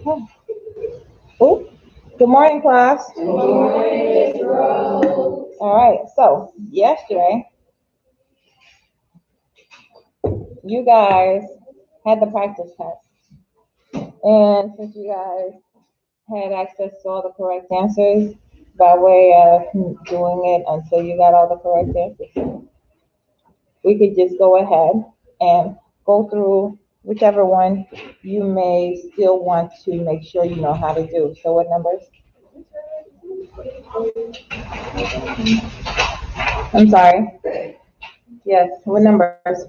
Oh, good morning, class. All right, so yesterday you guys had the practice test, and since you guys had access to all the correct answers by way of doing it until you got all the correct answers, we could just go ahead and go through whichever one you may still want to make sure you know how to do. So, what numbers? I'm sorry. Yes, what numbers?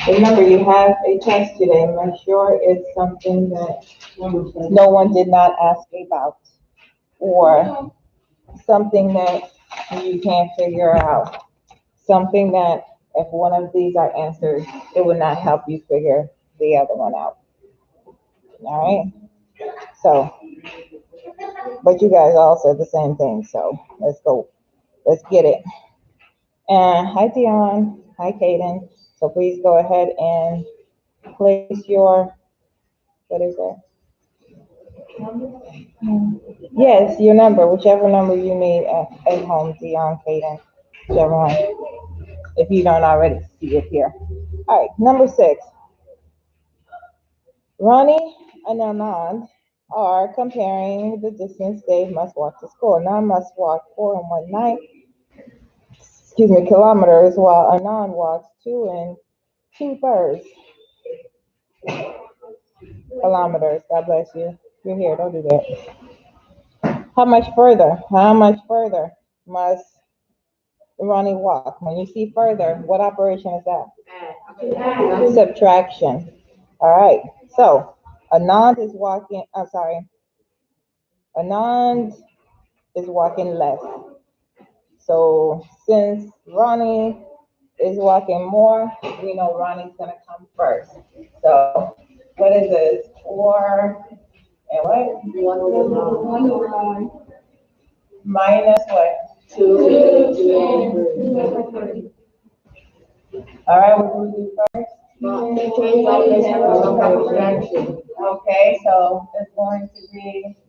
Remember, you have a test today. Make sure it's something that no one did not ask about, or something that you can't figure out. Something that if one of these are answered, it would not help you figure the other one out. All right? So, but you guys all said the same thing. So let's go. Let's get it. And hi, Dion. Hi, Kaden. So please go ahead and place your, what is that? Yes, your number, whichever number you need at home, Dion, Kaden, whichever one, if you don't already see it here. All right, number 6. Ronnie and Anand are comparing the distance Dave must walk to school. Anand must walk 4 kilometers, while Anand walks 2 and 2/3 kilometers. God bless you. You're here, don't do that. How much further? How much further must Ronnie walk? When you see further, what operation is that? Subtraction. All right. So Anand is walking. I'm sorry. Anand is walking less. So since Ronnie is walking more, we know Ronnie's gonna come first. So what is this? 4 and what? Minus what? All right, what do we do first? Okay, so it's going to be,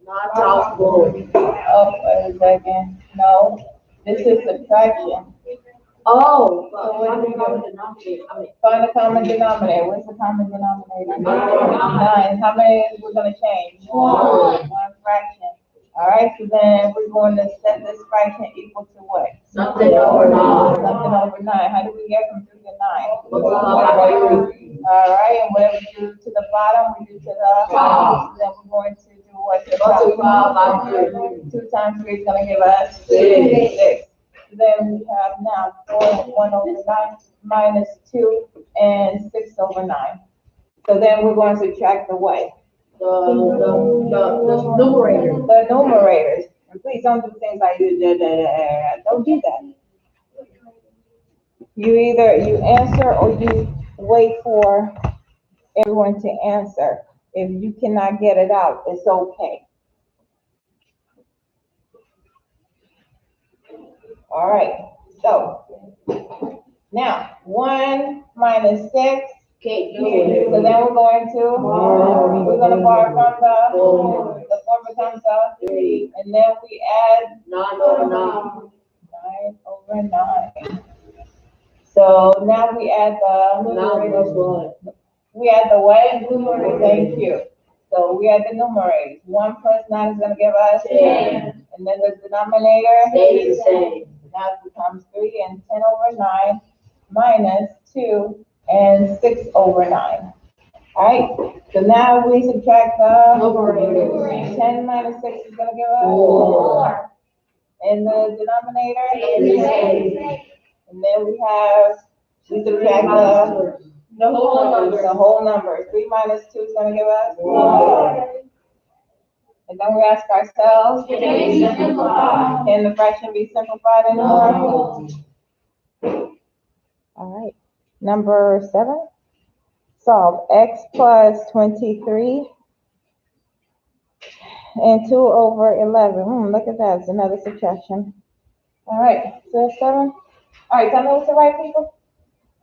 oh, wait a second, no, this is subtraction. So what do we do? Find the common denominator. What's the common denominator? 9. How many is we gonna change? One fraction. All right, so then we're going to set this fraction equal to what? Something over 9. Something over 9. How do we get from 3 to 9? All right, and whatever we do to the bottom, we do to the top. So then we're going to do what to the Multiply top? by 3. 2 times 3 is gonna give us 6. Then we have now 4 and 1/9 minus 2 and 6/9. So then we're going to subtract the what? The numerator. The numerators. And please don't do things like you did. Don't do that. You answer or you wait for everyone to answer. If you cannot get it out, it's okay. All right. So now 1 minus 6. Can't So do then it. we're gonna borrow from the 4 becomes a 3, and then we add 9 over 9. 9/9. So now we add 9 plus 1. we add the what? Thank you. So we add the numerators. 1 plus 9 is gonna give us 10. and then the denominator Stays the same. now it becomes 3 and 10/9 minus 2 and 6/9. All right, so now we subtract the Numerator. 10 minus 6 is gonna give us 4. and the denominator, Stays and then we subtract the whole number. the whole number. 3 minus 2 is gonna give us 4. and then we ask ourselves, Can it be simplified? can the fraction be simplified anymore? No. All right, number 7. Solve x plus 23 and 2/11. Look at that, it's another subtraction. All right, so 7. All right, tell me what's the right, people?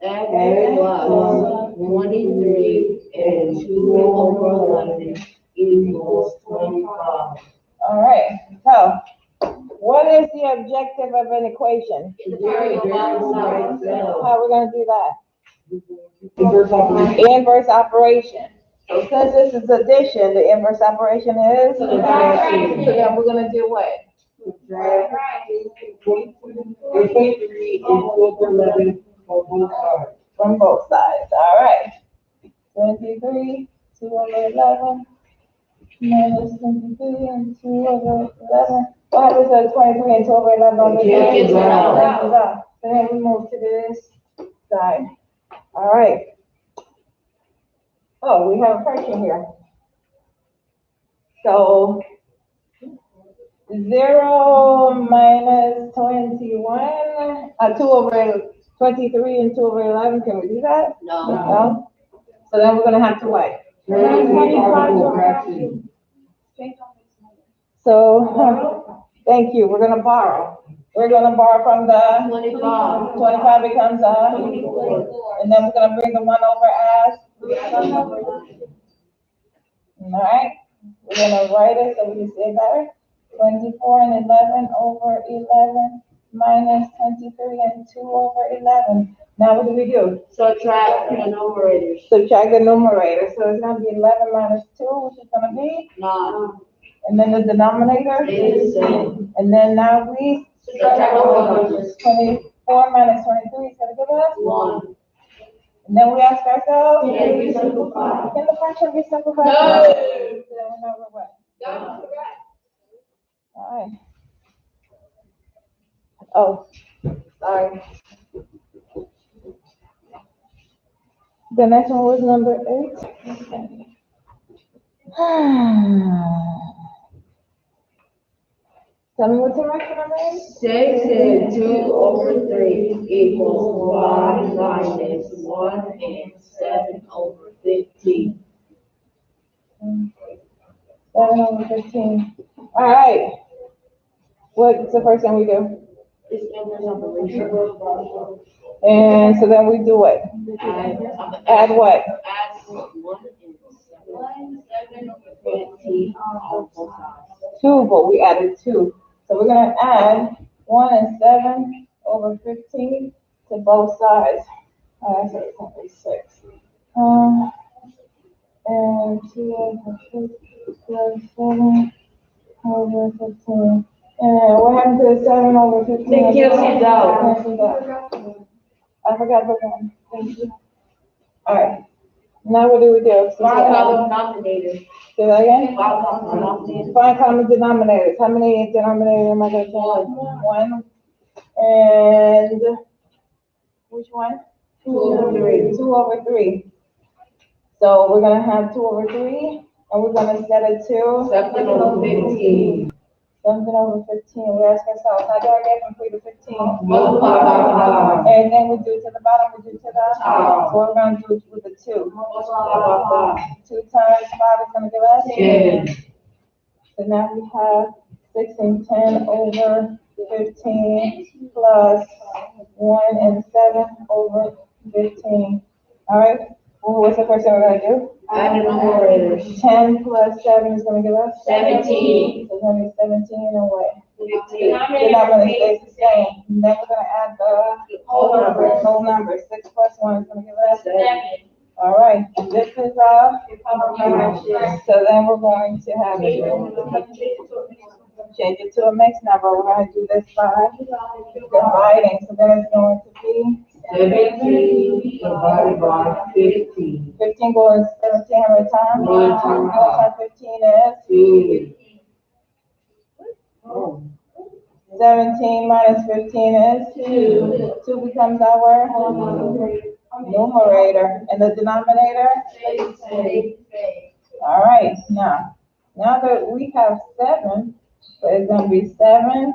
Add plus 23 and 2 over 11 equals 25. All right, so what is the objective of an equation? How are we gonna do that? Inverse operation. So since this is addition, the inverse operation is? Subtraction. So then we're gonna do what? Subtract 23 and 2 over 11 for both sides. From both sides, all right. 23, 2 over 11, minus 23 and 2 over 11. What happens to 23 and 2 over 11 on this side? Cancels out. Cancels out. So then we move to this side. All right. Oh, we have a fraction here. So 0 minus 21, 2 over 23 and 2 over 11, can we do that? No. No? So then we're gonna have to what? So, thank you, we're gonna borrow. We're gonna borrow from the 25. 25 becomes and then we're gonna bring the 1 over as, all right? We're gonna write it so we can see it better. 24 and 11 over 11 minus 23 and 2 over 11. Now what do we do? Subtract the numerators. Subtract the numerator, so it's gonna be 11 minus 2, which is gonna be, 9. and then the denominator, Is the same. and then now we Subtract all numbers. 24 minus 23 is gonna give us, 1. and then we ask ourselves, Can we simplify? can the fraction be simplified? No. So then we know we're what? All right. Oh, sorry. The next one was number 8. Tell me what's the right number is? 6 and 2 over 3 equals 1 minus 1 and 7 over 15. 7 over 15. All right. What's the first thing we do? It's inverse operation. And so then we do what? Add what? Add 1 and 7 over 15 on both sides. 2, but we added 2. So we're gonna add 1 and 7 over 15 to both sides. So it's gonna be 6. And 2 over 6 plus 7 over 15. And what happened to the 7 over 15? It cancels out. Cancels out. I forgot the one. Thank you. All right. Now what do we do? Find common denominators. Say that again? Find common denominators. Find common denominators. How many denominators am I gonna find? 1. And which one? 2 over 3. 2 over 3. So we're gonna have 2 over 3, and we're gonna set it to 7 over 15. something over 15. We ask ourselves, how do I get from 3 to 15? Multiply by 5. And then we do to the bottom, we do to the Top. So we're gonna do with the 2. Multiply by 2 times 5 is gonna give us 10. So now we have 6 and 10 over 15 plus 1 and 7 over 15. All right, well, what's the first thing we're gonna do? Add the numerators. 10 plus 7 is gonna give us? 17. So it's gonna be 17 and what? 15. The number stays the same. And then we're gonna add the Whole numbers. whole number. 6 plus 1 is gonna give us? 7. All right, and this is so then we're going to have it. Change it to a mixed number. We're gonna do this by dividing. So then it's going to be 17 divided by 15. 15 goes 17 how many times? 1 time. 1 times 15 is 2. Oh. 17 minus 15 is 2. 2 becomes our numerator, and the denominator? All right, now that we have 7, so it's gonna be 7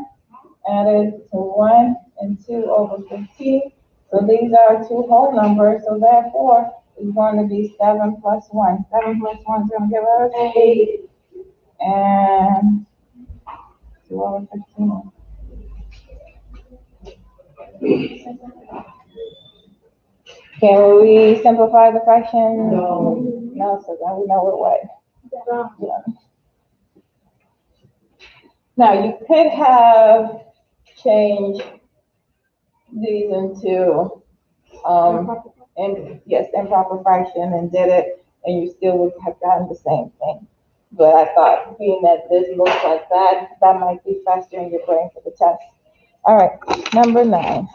added to 1 and 2 over 15. So these are 2 whole numbers, so therefore it's going to be 7 plus 1. 7 plus 1 is gonna give us 8. And 2 over 15. Can we simplify the fraction? No. No, so then we know what. Yeah. Now, you could have changed these into, improper fraction and did it, and you still would have gotten the same thing. But I thought, being that this looks like that, that might be faster in your brain for the test. All right, number 9.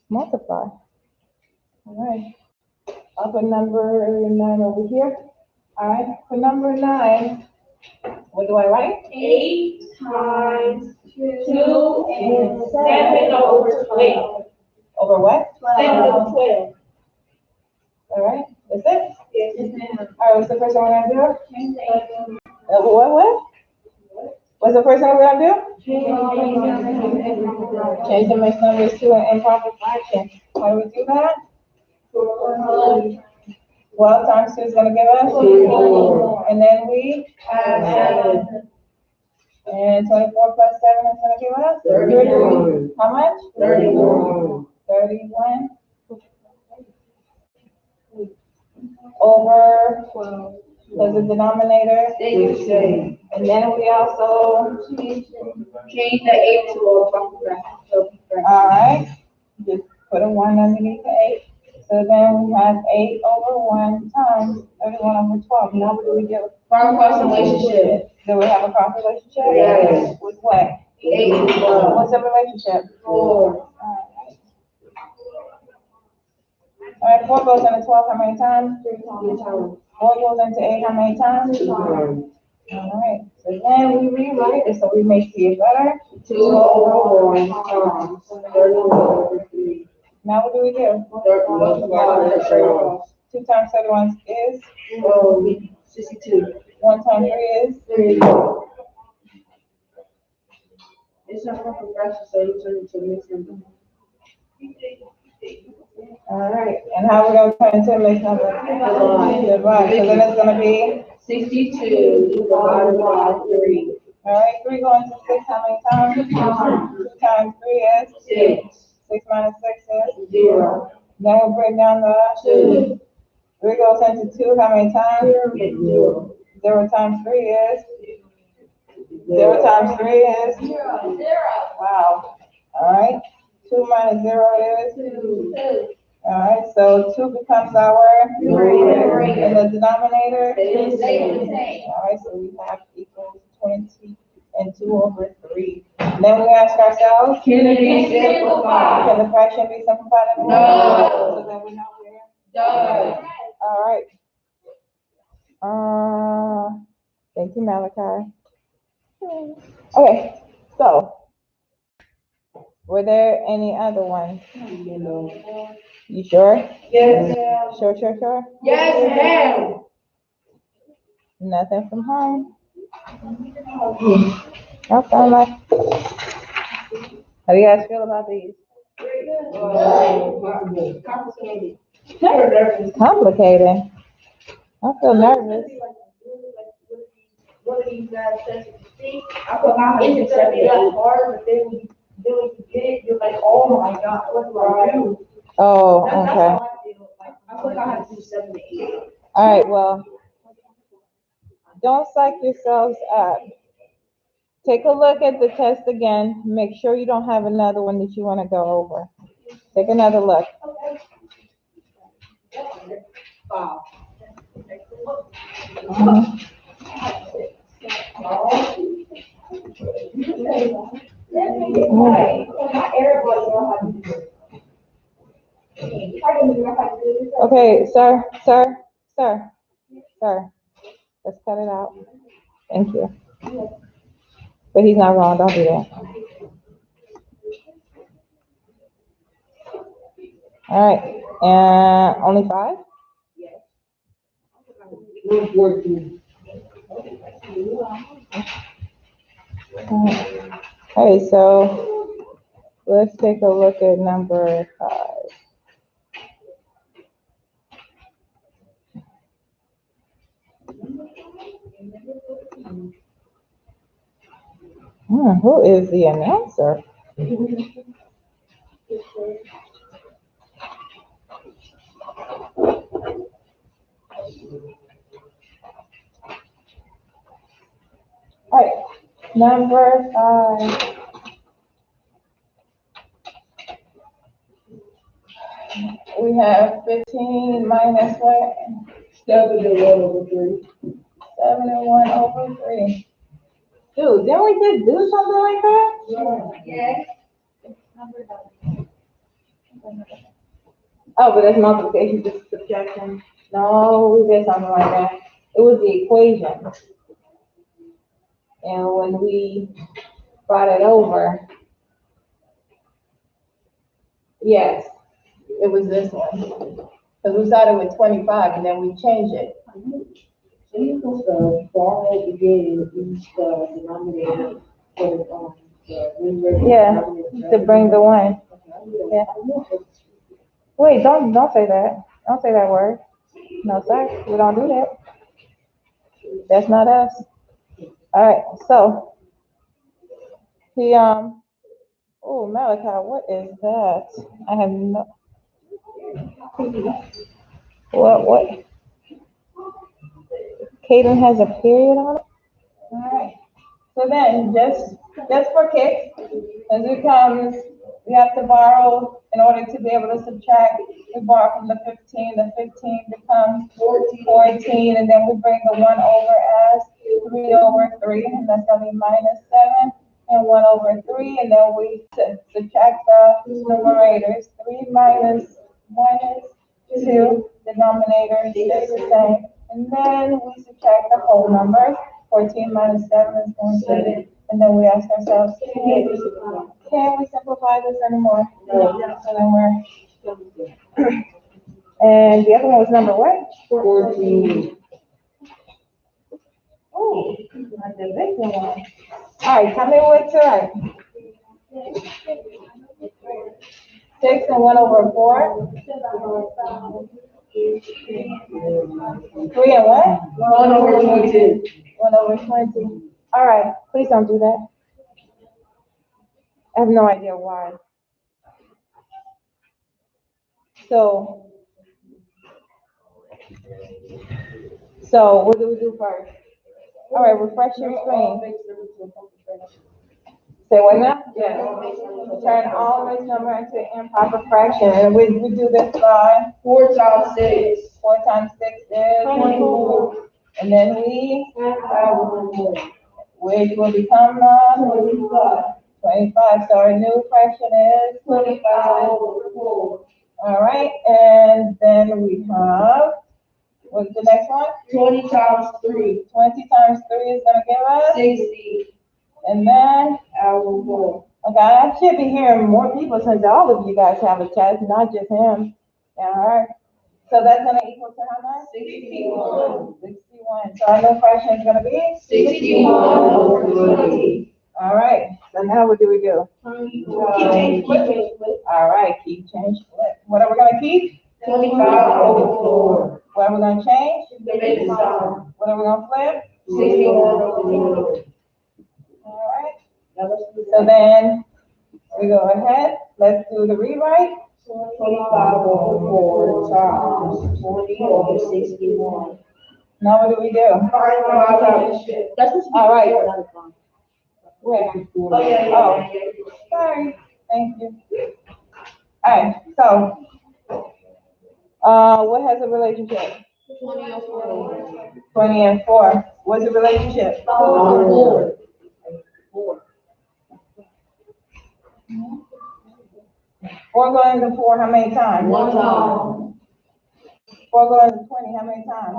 Multiply. All right. I'll put number 9 over here. All right, for number 9, what do I write? 8 times 2 and 7 over 12. Over what? 7 over 12. All right, that's it? Yes, ma'am. All right, what's the first one we're gonna do? What? What's the first one we're gonna do? Change the mixed numbers to an improper fraction. How do we do that? 12 times 2 is gonna give us? 24. And then we Add 7. and 24 plus 7 is gonna give us? 31. How much? 31. 31. Over 12. Was the denominator? Same. And then we also, Change the 8 to a proper fraction. all right, just put a 1 underneath the 8. So then we have 8 over 1 times 31 over 12. Now what do we do? Proper cross relationship. Do we have a cross relationship? Yes. With what? 8 to 12. What's the relationship? 4. All right, 4 goes into 12 how many times? 3 times. 4 goes into 8 how many times? 2 times. All right, so then we rewrite it so we may see it better. 2 over 1 times 31 over 3. Now what do we do? 2 times 31 is? 62. 1 times 3 is? 3. It's not proper fraction, so you turn it to mixed number. All right, and how we gonna turn into a mixed number? Divide, so then it's gonna be? 62 divided by 3. All right, 3 going to 6 how many times? 2 times 3 is? 6. 6 minus 6 is? 0. Then we'll break down the? 2. 3 goes into 2 how many times? 0. 0 times 3 is? 0 times 3 is? 0. Wow. All right, 2 minus 0 is? 2. All right, so 2 becomes our? Numerator. And the denominator? It's the same. All right, so we have equals 20 and 2 over 3. Then we ask ourselves? Can it be simplified? Can the fraction be simplified? No. So then we know where? Done. All right. Thank you, Malachi. Okay, so were there any other ones? You sure? Yes. Sure. Yes, ma'am. Nothing from home. Okay, like. How do you guys feel about these? Complicated. Complicated. I feel nervous. One of these guys says, see, I forgot it's gonna be that hard, but then when you get it, you're like, oh my God, what do I do? Oh, That's okay. how I feel. Like, I forgot how to do 7 to 8. All right, well, don't psych yourselves up. Take a look at the test again. Make sure you don't have another one that you want to go over. Take another look. Wow. Okay, sir. Let's cut it out. Thank you. But he's not wrong. Don't do that. All right. And only 5? Okay, so let's take a look at number 5. Who is the announcer? Alright, number 5. We have 15 minus what? 7 and 1/3. 7 and 1/3. Dude, didn't we just do something like that? Yes. Oh, but that's multiplication, just subtraction. No, we did something like that. It was the equation. And when we brought it over, yes, it was this one. Because we started with 25 and then we changed it. So you can borrow again each denominator for the numerator. Yeah, to bring the one. Yeah. Wait, don't say that. Don't say that word. No, sir, we don't do that. That's not us. All right, so oh, Malachi, what is that? I have no. What? Caden has a period on it? All right. So then, just for kicks, as it comes, we have to borrow in order to be able to subtract. We borrow from the 15. The 15 becomes 14, and then we bring the 1 over as 3/3, and that's gonna be -7 and 1/3, and then we subtract the numerators. 3 minus 1 is 2. Denominator stays the same, and then we subtract the whole numbers. 14 minus 7 is going to be, and then we ask ourselves, can we simplify this anymore? No. So then and the other one was number what? 14. Oh, that's the big one. All right, tell me what's right. 6 and 1/4. 3 and what? 1/20. 1/20. All right, please don't do that. I have no idea why. So what do we do first? All right, refresh your screen. Say what now? Yeah. Turn all mixed number into improper fraction, and we do this by 4 times 6. 4 times 6 is 24. and then we, Add 1 more. which will become 25. 25. So our new fraction is 25/4. all right, and then we have, what's the next one? 20 times 3. 20 times 3 is gonna give us, 60. and then, Add 1 more. okay, I should be hearing more people since all of you guys have a test, not just him. All right, so that's gonna equal to how much? 61. 61. So our new fraction is gonna be? 61/20. All right, so now what do we do? Keep All right, keep, change, flip. What are we gonna keep? 25/4. What are we gonna change? The big sign. What are we gonna flip? 61/20. All right, so then we go ahead, let's do the rewrite. 25/4 times 20/61. Now what do we do? All right. Where? Oh, sorry, thank you. All right, so, what has a relationship? 20 and 4. What's the relationship? 4. 4 going into 4 how many times? 1 time. 4 going into 20 how many times?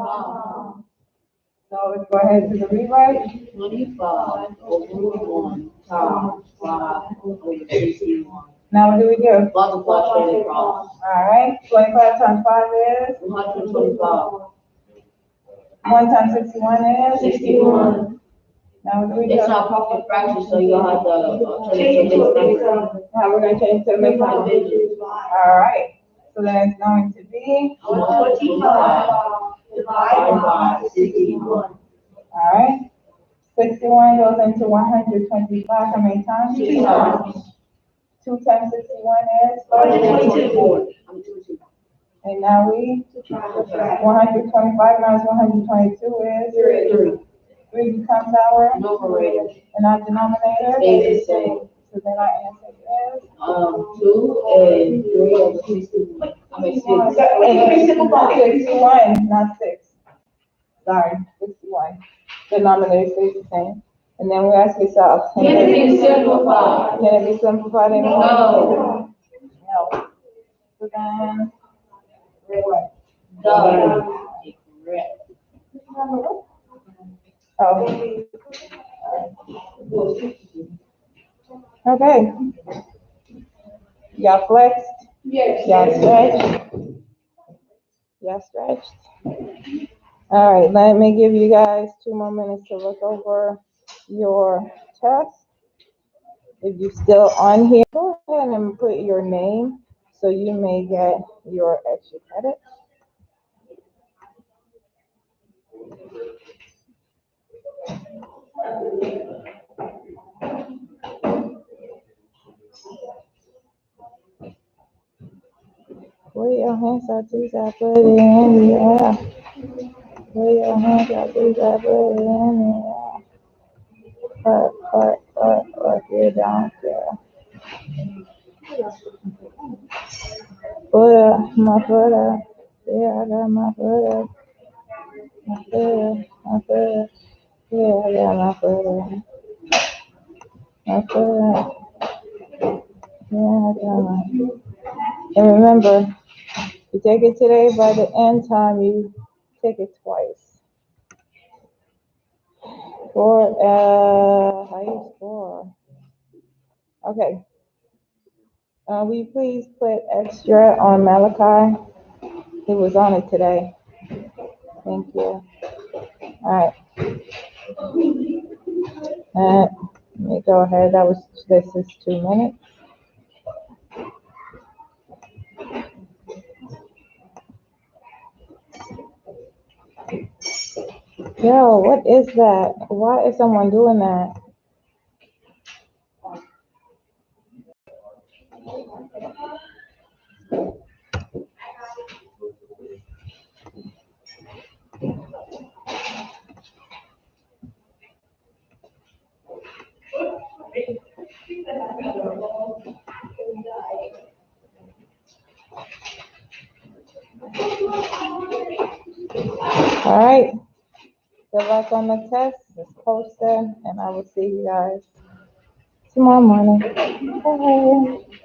So let's go ahead and do the rewrite. 25/1 times 5/61. Now what do we do? Multiply straight across. All right, 25 times 5 is? 125. 1 times 61 is? 61. Now what do we do? It's not proper fraction, so you'll have to change it to mixed number. Now we're gonna change to mixed number. All right, so then it's going to be? 125 divided by 61. All right, 61 goes into 125 how many times? 2 times. 2 times 61 is? 122. And now we, 125 minus 122 is? 3 becomes our? Numerator. And our denominator? Stays the same. So then our answer is? 2 and 3 over 61. I mean, 6. 61, not 6. Sorry, 61. Denominator stays the same. And then we ask yourself, Can it be simplified? can it be simplified anymore? No. No. So then, what? No. Correct. Oh. Okay. Y'all flexed? Yes. Y'all stretched? Y'all stretched? All right, let me give you guys 2 more minutes to look over your test. If you're still on here, go ahead and put your name so you may get your extra credit. Put your hands out, please, I put it in the air. Put your hands out, please, I put it in the air. You don't care. Put up my foot up. Yeah, I got my foot up. My foot up, my foot up. Yeah, I got my foot up. My foot up. Yeah, I got my. And remember, you take it today, by the end time, you take it twice. How you score? Okay. Will you please put extra on Malachi? He was on it today. Thank you. All right. Let me go ahead. This is 2 minutes. Yo, what is that? Why is someone doing that? All right. Good luck on the test. It's posted, and I will see you guys tomorrow morning. Bye.